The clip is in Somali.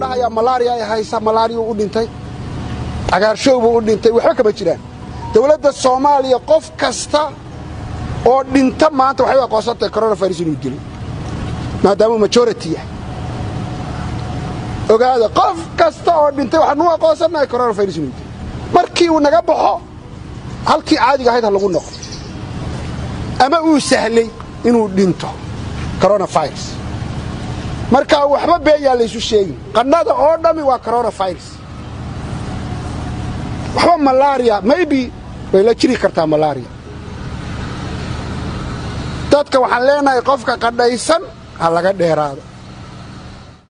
dhahayaa malaria ay haysa malaria u dhintay cagaarshow u dhintay waxba kama jiraan dawladda Soomaaliya qof kasta oo dhinta maanta waxay aqoonsatay coronavirus inuu dilo maadaama majority ah ogaada qof kasta oo dhintay waxaanu aqoonsanahay coronavirus inuu dilo markii uu naga baxo halkii caadiga ahayd lagu noqdo ama uu sahlay inuu dhinto coronavirus marka waxba beeyaa la isu sheegay qannada oo dhami waa coronavirus waxba malaria maybe way la jiri kartaa malaria dadka waxaan leenahay qofka qadhaysan ha laga dheeraado